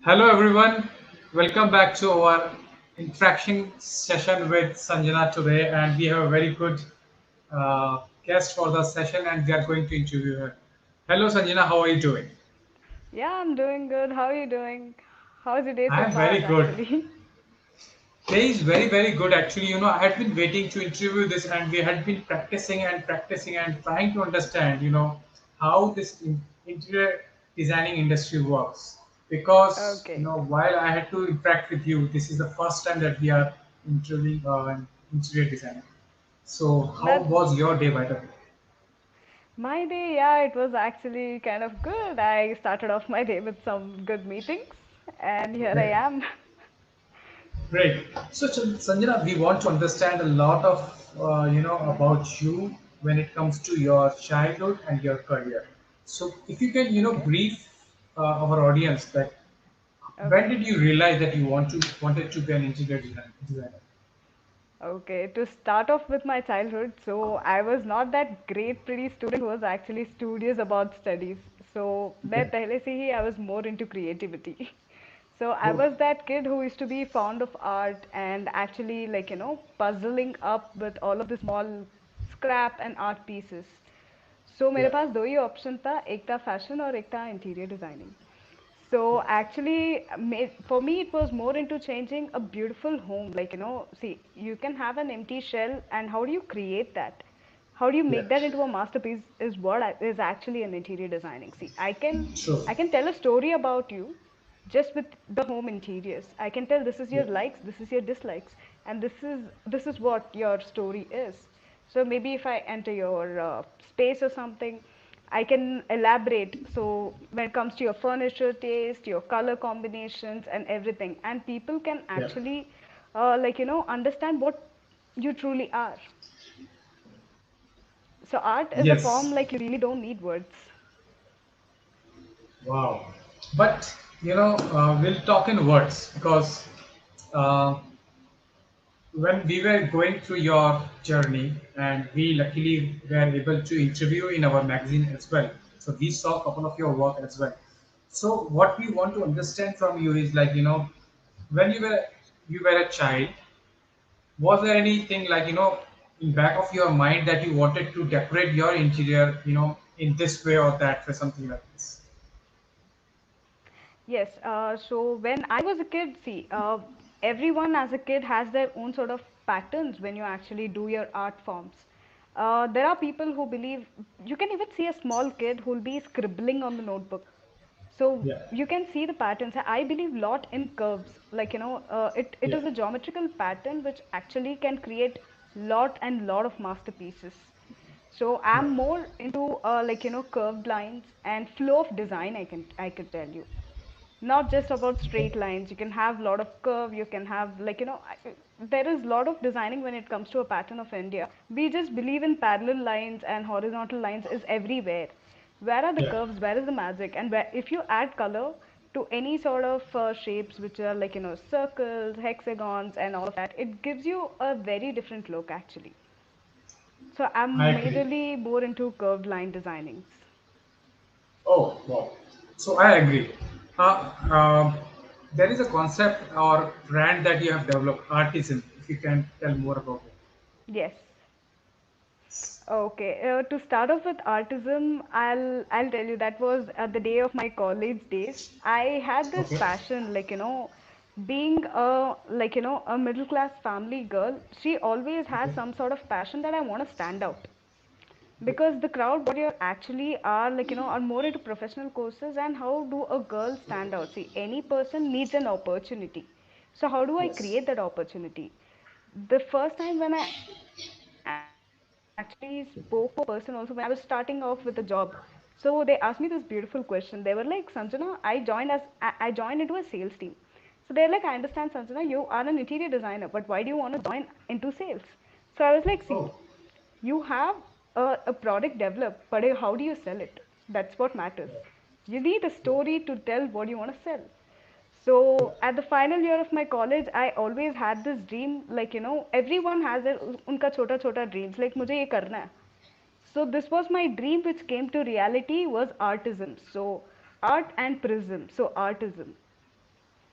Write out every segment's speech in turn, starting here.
Hello everyone, welcome back to our interaction session with Sanjana today, and we have a very good guest for the session, and we are going to interview her. Hello Sanjana, how are you doing? Yeah, I'm doing good. How are you doing? How's your day I so am far, very good. actually? Today is very good actually. I had been waiting to interview this, and we had been practicing and trying to understand, how this interior designing industry works. Because Okay. while I had to interact with you, this is the first time that we are interviewing an interior designer. So, how That's was your day, by the way? my day. Yeah, it was actually kind of good. I started off my day with some good meetings, and here I Great. am. Great. So, Sanjana, we want to understand a lot of about you when it comes to your childhood and your career. So, if you can Okay. brief our audience that when Okay. did you realize that you wanted to be an designer? Okay, to start off with my childhood, so I was not that great pretty student who was actually studious about studies. So मैं Okay. पहले से ही I was more into creativity. So I Oh, was that kid who used to be fond of art and actually puzzling up with all of the small scrap and art pieces. So मेरे yeah. पास दो ही option था, एक था fashion और एक था interior designing. So actually, for me, it was more into changing a beautiful home. See, you can have an empty shell, and how do you create that? How do you Yeah. make that into a masterpiece? Is what is actually an interior designing. See, True. I can tell a story about you, just with the home interiors. I can tell this is Yeah. your likes, this is your dislikes, and this is what your story is. So maybe if I enter your space or something, I can elaborate. So when it comes to your furniture taste, your color combinations, and everything, and people can Yeah. actually, understand what you truly are. So art is a form Yes. like you really don't need words. Wow. But we'll talk in words because uh, when we were going through your journey, and we luckily were able to interview in our magazine as well, so we saw a couple of your work as well. So what we want to understand from you is, like, when you were a child, was there anything, like, in back of your mind that you wanted to decorate your interior, in this way or that way, something like this? Yes. So when I was a kid, see, everyone as a kid has their own sort of patterns when you actually do your art forms. There are people who believe you can even see a small kid who'll be scribbling on the notebook. So Yeah. you can see the patterns. I believe lot in curves. It Yeah. is a geometrical pattern which actually can create lot and lot of masterpieces. So Yeah. I'm more into curved lines and flow of design. I could tell you, not just about straight lines. You can have a lot of curve. You can have there is a lot of designing when it comes to a pattern of India. We just believe in parallel lines and horizontal lines is everywhere. Where are the Yeah. curves? Where is the magic? And where, if you add color to any sort of shapes which are circles, hexagons, and all of that, it gives you a very different look actually. So I I'm agree. majorly more into curved line designings. Oh, wow. So I agree. There is a concept or brand that you have developed, artism. If you can tell more about it. Yes. Okay, to start off with artism, I'll tell you that was at the day of my college days. I had this Okay. passion, being a middle class family girl. She always has Okay. some sort of passion that I want to stand out, Okay. because the crowd what you actually are are more into professional courses. And how do a girl stand out? See, any person needs an opportunity. So how do I Yes. create that opportunity? The first time when I actually spoke to a person also, when I was starting off with a job, so they asked me this beautiful question. They were like, Sanjana, I joined into a sales team. So they're like, I understand, Sanjana, you are an interior designer, but why do you want to join into sales? So I was like, see, Oh, you have a product developed, but how do you sell it? That's what matters. yeah. You need a Yeah. story to tell what you want to sell. So Yeah. at the final year of my college, I always had this dream, everyone has their unka chota chota dreams, like mujhe ye karna hai. So this was my dream, which came to reality was artism. So art and prism. So artism.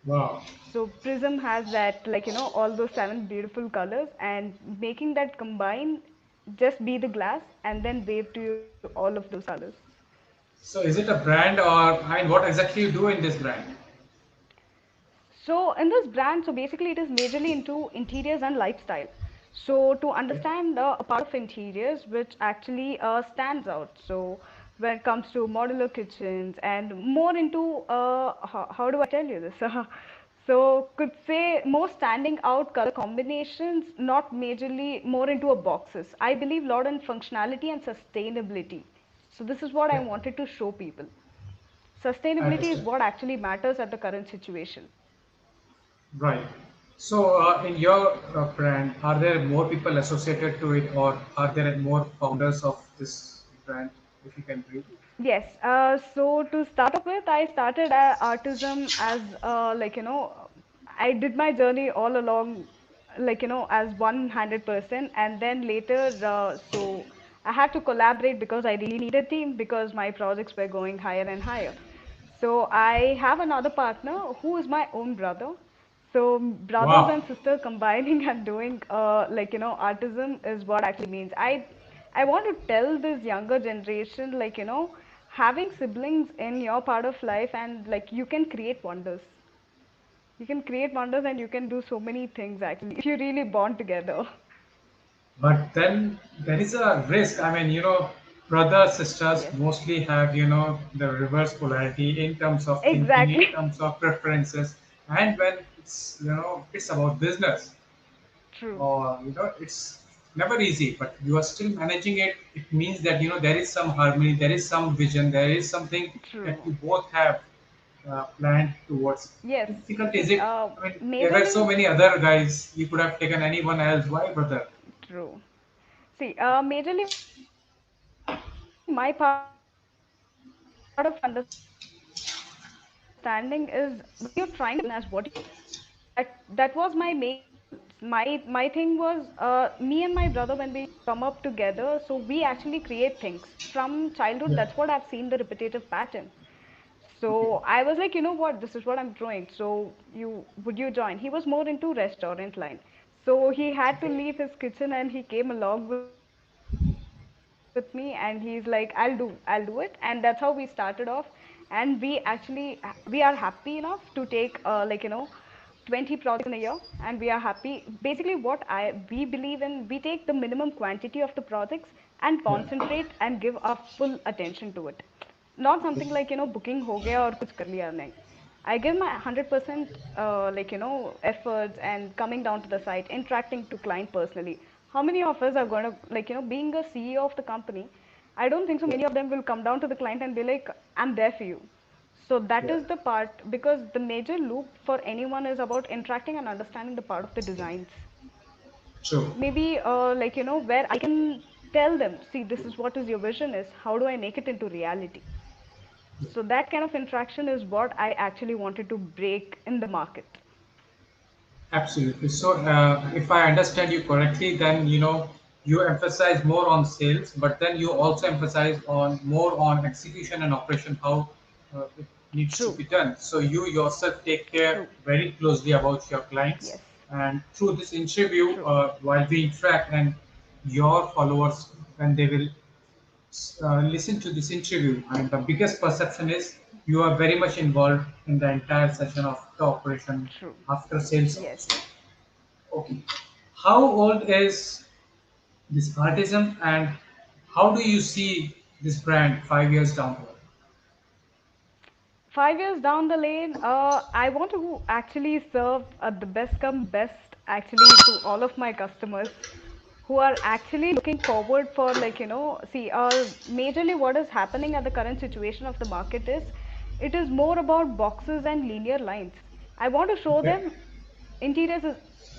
Wow. So Prism has that, like, all those seven beautiful colors, and making that combine, just be the glass and then wave to you all of those colors. So is it a brand, or I mean, what exactly you do in this brand? So in this brand, so basically it is majorly into interiors and lifestyle. So to Okay. understand a part of interiors which actually stands out. So when it comes to modular kitchens and more into how do I tell you this? So could say more standing out color combinations, not majorly more into a boxes. I believe a lot in functionality and sustainability. So this is what I Yeah, wanted to show people. I Sustainability is understand. what actually matters at the current situation. Right. So, in your brand, are there more people associated to it, or are there more founders of this brand? If you can brief. Yes. So to start off with, I started artism as I did my journey all along, as one-handed person, and then later, so I had to collaborate because I really needed team because my projects were going higher and higher. So I have another partner who is my own brother. So brothers Wow. and sister combining and doing artism is what actually means. I want to tell this younger generation, having siblings in your part of life, and like you can create wonders. You can create wonders and you can do so many things actually if you really bond together. But then there is a risk. I mean, brothers, sisters Yes. mostly have, the reverse polarity in terms of thinking, in Exactly. terms of preferences. And when it's, it's about business, True. or, it's never easy, but you are still managing it. It means that, there is some harmony, there is some vision, there is something that you True. both have planned towards. Yes. How difficult is See, it? I mean, there were so majorly many other guys, you could have taken anyone else. Why brother? true. See, majorly my part of understanding is when you're trying to build a business, what you should understand is what you want to build as what you want to build. That was my main goal. My thing was me and my brother when we come up together, so we actually create things from childhood. Yeah. That's what I've seen the repetitive pattern. Okay. So I was like, you know what, this is what I'm doing. So you join? He was more into restaurant line. So he had to Okay. leave his kitchen and he came along with me and he's like, I'll do it. And that's how we started off. And we actually we are happy enough to take 20 projects in a year, and we are happy. Basically, what I we believe in, we take the minimum quantity of the projects and Yeah. concentrate and give our full attention to it. Not Okay. something like booking हो गया और कुछ कर लिया नहीं. I give my 100% efforts and coming down to the site, interacting to client personally. How many of us are going to being a CEO of the company? I don't think so. Yeah. Many of them will come down to the client and be like, "I'm there for you." So that Yeah. is the part, because the major loop for anyone is about interacting and understanding the part of the designs. True. Maybe where I can tell them, see, this is what is your vision is. How do I make it into reality? So that kind of interaction is what I actually wanted to break in the market. Absolutely. So, if I understand you correctly, then you emphasize more on sales, but then you also emphasize on more on execution and operation, how it needs to True. be done. So you yourself take care True. very closely about your clients, Yes. and through this interview, True. while we interact, and your followers, when they will listen to this interview, and the biggest perception is you are very much involved in the entire session of the operation True. after sales Yes. also. Okay. How old is this artism, and how do you see this brand 5 years down the road? 5 years down the lane, I want to actually serve the best come best actually to all of my customers who are actually looking forward for, see, majorly what is happening at the current situation of the market is it is more about boxes and linear lines. I want to show Okay. them interiors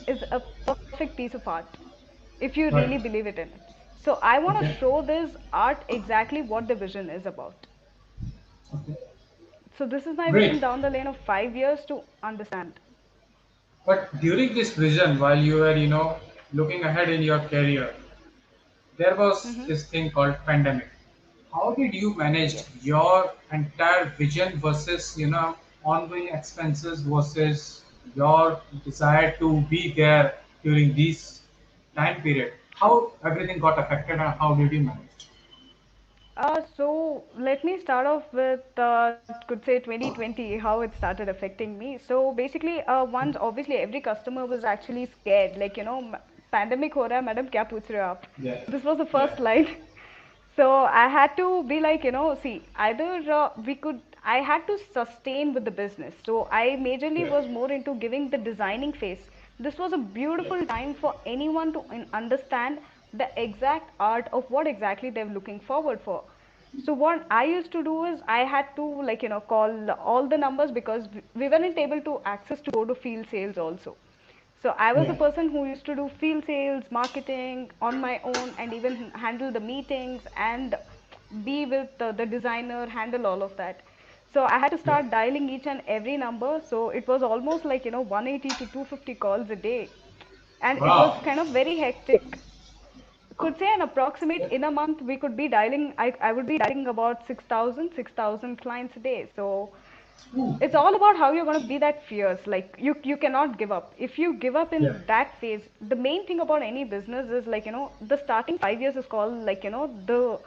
is a perfect piece of art if you really Right. believe it in it. So I want to Okay. show this art exactly what the vision is about. Okay. So this is my vision Great. down the lane of 5 years to understand. But during this vision, while you were, looking ahead in your career, there was Mm-hmm. this thing called pandemic. How did you manage Yes. your entire vision versus, ongoing expenses versus your desire to be there during this time period? How everything got affected and how did you manage? So let me start off with could say 2020 how it started affecting me. So basically, once obviously every customer was actually scared, like pandemic ho raha hai, madam kya pooch rahe ho aap? Yeah, This was the yeah, first line. So I had to be like, see, either I had to sustain with the business. So I majorly yeah, was more into giving the designing phase. This was a yeah, beautiful time for anyone to understand the exact art of what exactly they're looking forward for. So what I used to do is I had to like call all the numbers because we weren't able to access to go to field sales also. So I was the yeah, person who used to do field sales, marketing on my own, and even handle the meetings and be with the designer, handle all of that. So I had to yeah. start dialing each and every number. So it was almost like 180 to 250 calls a day, and it was Wow. kind of very hectic. Could say an approximate Yeah. in a month we could be dialing. I would be dialing about 6,000 clients a day. So Ooh. it's all about how you're going to be that fierce, like you cannot give up. If you give up in Yeah, that phase, the main thing about any business is like the starting 5 years is called like the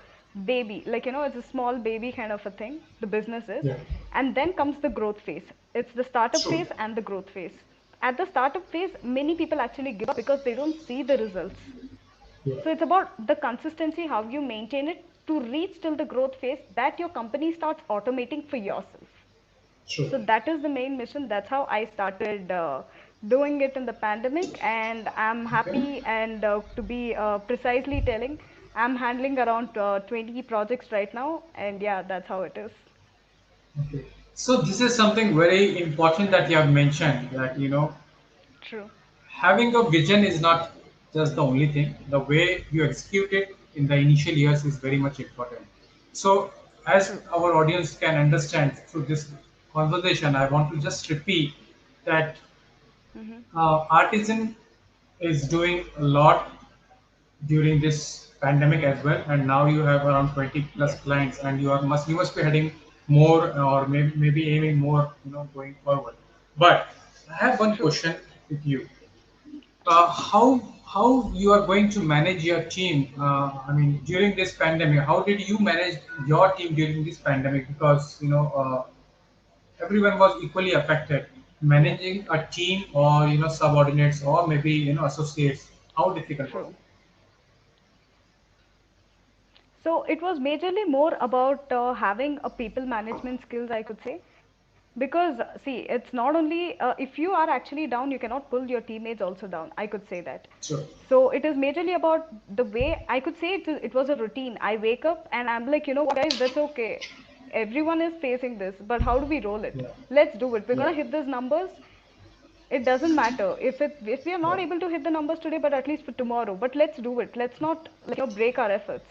baby, like it's a small baby kind of a thing, the business is. yeah. And then comes the growth phase. It's the startup True. phase and the growth phase. At the startup phase many people actually give up because they don't see the results. Yeah, So it's about the consistency, how you maintain it to reach till the growth phase that your company starts automating for yourself. true. So that is the main mission. That's how I started doing it in the pandemic, and I'm Okay. happy. And to be precisely telling, I'm handling around 20 projects right now, and yeah, that's how it is. Okay. So this is something very important that you have mentioned that True, having a vision is not just the only thing. The way you execute it in the initial years is very much important. So as true, our audience can understand through this conversation, I want to just repeat that mm-hmm. artisan is doing a lot during this pandemic as well, and now you have around 20 plus Yes, clients, and you must be heading more or maybe aiming more, going forward. But I have one true, question with you. true. How you are going to manage your team? I mean, during this pandemic, how did you manage your team during this pandemic? Because everyone was equally affected. Managing a team or subordinates or maybe associates, how difficult was True. it? So it was majorly more about having a people management skills, I could say. Because see, it's not only if you are actually down, you cannot pull your teammates also down. I could say that. Sure. So it is majorly about the way I could say it was a routine. I wake up and I'm like, you know what, guys, that's okay. Everyone is facing this, but how do we roll it? Yeah. Let's do it. We're Yeah. gonna hit these numbers. It doesn't matter if we are Yeah. not able to hit the numbers today, but at least for tomorrow. But let's do it. Let's not break our efforts.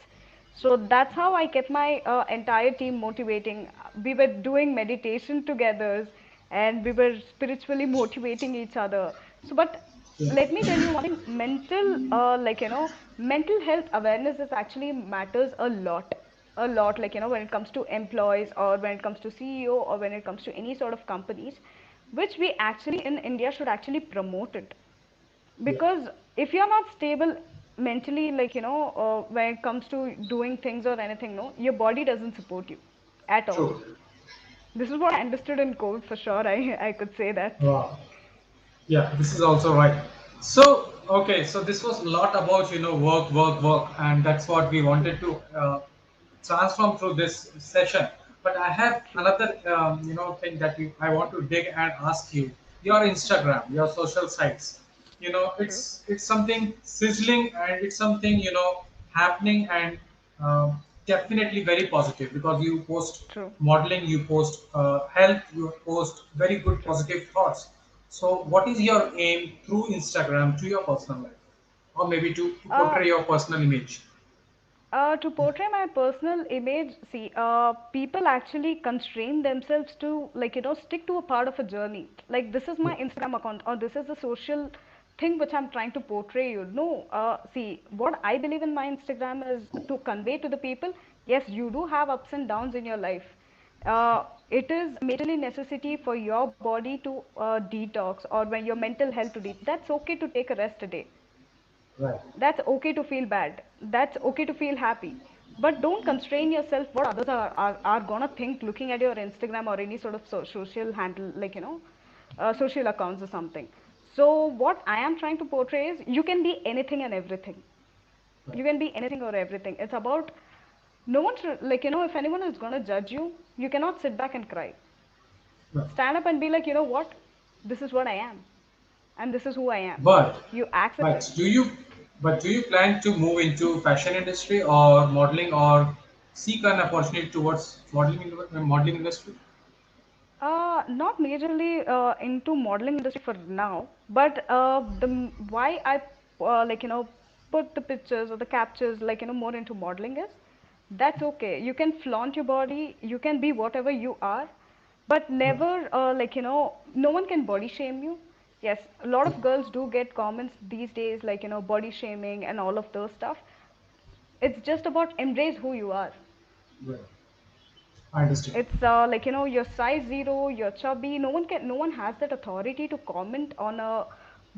So that's how I kept my entire team motivating. We were doing meditation together, and we were spiritually motivating each other. So, but Yeah. let me tell you one thing: mental, mental health awareness is actually matters a lot. Like when it comes to employees, or when it comes to CEO, or when it comes to any sort of companies, which we actually in India should actually promote it. Yeah. Because if you're not stable mentally, when it comes to doing things or anything, no, your body doesn't support you at all. True. This is what I understood in COVID for sure. I could say that. Wow. Yeah, this is also right. So, okay, so this was a lot about work, work, work, and that's what we True, wanted to transform through this session. But I have true, another thing that I want to dig and ask you. Your Instagram, your social sites. true, It's something sizzling and it's something happening and definitely very positive because you post true, modeling, you post health, you post very good true. positive thoughts. So, what is your aim through Instagram to your personal life, or maybe to Uh, portray your personal image? to portray my personal image, see, people actually constrain themselves to stick to a part of a journey. Like this is Yeah, my Instagram account, or this is the social thing which I'm trying to portray you. No, see, what I believe in my Instagram is to convey to the people. Yes, you do have ups and downs in your life, It is majorly necessity for your body to detox, or when your mental health to that's okay to take a rest a day. Right. That's okay to feel bad. That's okay to feel happy. But don't constrain yourself what others are gonna think looking at your Instagram or any sort of social handle, like, social accounts or something. So, what I am trying to portray is you can be anything and everything. Right. You can be anything or everything. It's about no one should, like, if anyone is gonna judge you, you cannot sit back and cry. Right. Stand up and be like, you know what? This is what I am, and this is who I am. But You accept it. but do you plan to move into fashion industry or modeling or seek an opportunity towards modeling industry? Not majorly into modeling industry for now, but why I put the pictures or the captures like more into modeling is that's okay. You can flaunt your body, you can be whatever you are, but Right. never no one can body shame you. Yes, a lot Yeah. of girls do get comments these days like body shaming and all of those stuff. It's just about embrace who you are. Right. I understand. It's you're size zero, you're chubby. No one has that authority to comment on a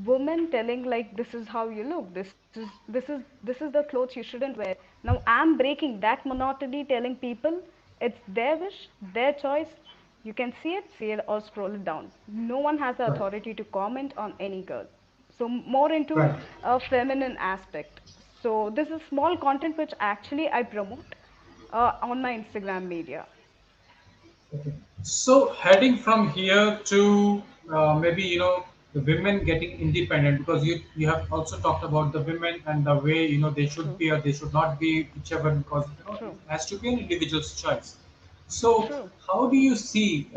woman telling like this is how you look. This is the clothes you shouldn't wear. Now I'm breaking that monotony, telling people it's their wish, their choice. You can see it or scroll it down. No one has the Right. authority to comment on any girl. So more into Right. a feminine aspect. So this is small content which actually I promote on my Instagram media. Okay. So heading from here to maybe the women getting independent, because you have also talked about the women and the way they should True, be or they should not be, whichever, because it true, has to be an individual's choice. So true, how do you see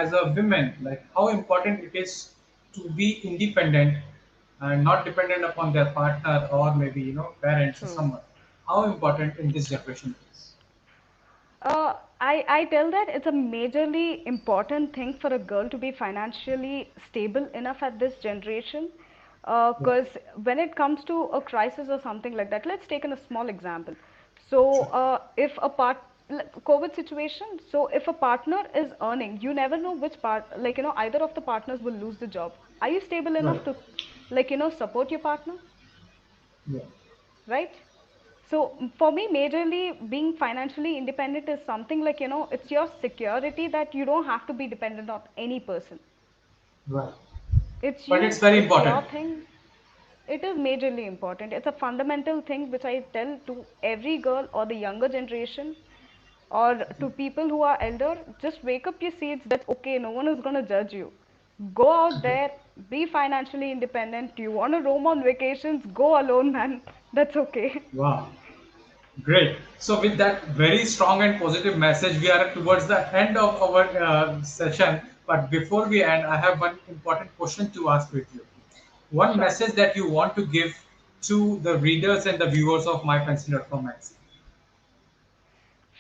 as a woman, like how important it is to be independent and not dependent upon their partner or maybe parents or true. someone? How important in this generation it is? I tell that it's a majorly important thing for a girl to be financially stable enough at this generation. Yeah. Because when it comes to a crisis or something like that, let's take in a small example. So, Sure. if a COVID situation, so if a partner is earning, you never know which part, either of the partners will lose the job. Are you stable Right. enough to, support your partner? Yeah. Right? So for me, majorly being financially independent is something like, it's your security that you don't have to be dependent on any person. Right. It's But it's you, very it's your important. thing. It is majorly important. It's a fundamental thing which I tell to every girl or the younger generation or to people who are elder. Just wake up your seats. That's okay. No one is going to judge you. Go out there, be financially independent. You want to roam on vacations? Go alone, man. That's okay. Wow. Great. So, with that very strong and positive message, we are towards the end of our session. But before we end, I have one important question to ask with you. One Surely. message that you want to give to the readers and the viewers of mypencildotcom magazine.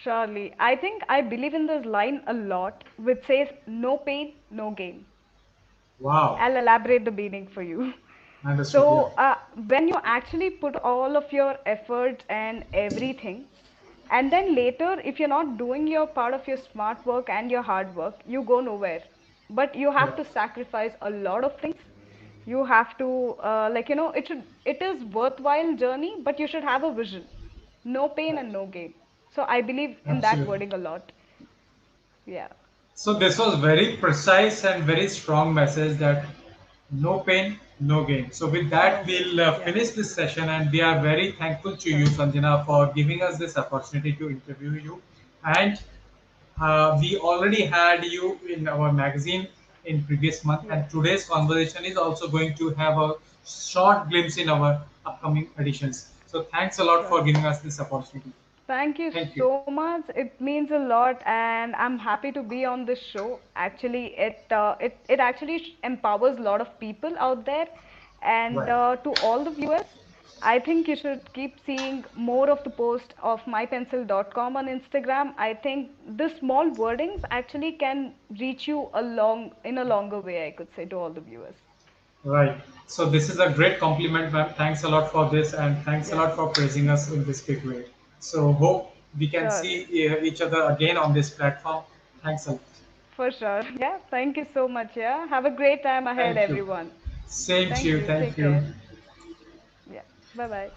Surely. I think I believe in this line a lot, which says, no pain, no gain. Wow. I'll elaborate the meaning for you. Understood. Yeah. So, when you actually put all of your efforts and everything, and then later, if you're not doing your part of your smart work and your hard work, you go nowhere. But you have Right. to sacrifice a lot of things. You have to, it is worthwhile journey, but you should have a vision. No pain Right. and no gain. So I believe in that Absolutely. wording a lot. Yeah. So this was very precise and very strong message that no pain, no gain. So with that, No pain. we'll Yeah. finish this session, and we are very thankful to you, Sure. Sanjana, for giving us this opportunity to interview you. And we already had you in our magazine in previous month, and Yes. today's conversation is also going to have a short glimpse in our upcoming editions. So thanks a lot for Surely. giving us this opportunity. Thank you Thank you. so much. It means a lot, and I'm happy to be on this show. Actually, it actually empowers a lot of people out there, and Right. to all the viewers, I think you should keep seeing more of the post of mypencil.com on Instagram. I think the small wordings actually can reach you along in a longer way. I could say to all the viewers. Right. So this is a great compliment, ma'am. Thanks a lot for this, and thanks a Yeah, lot for praising us in this big way. So hope we can see surely. each other again on this platform. Thanks a lot. For sure. Yeah. Thank you so much. Yeah. Have a great time ahead, Thank you. everyone. Same to Thank you. you. Thank Take you. care. Yeah. Bye bye.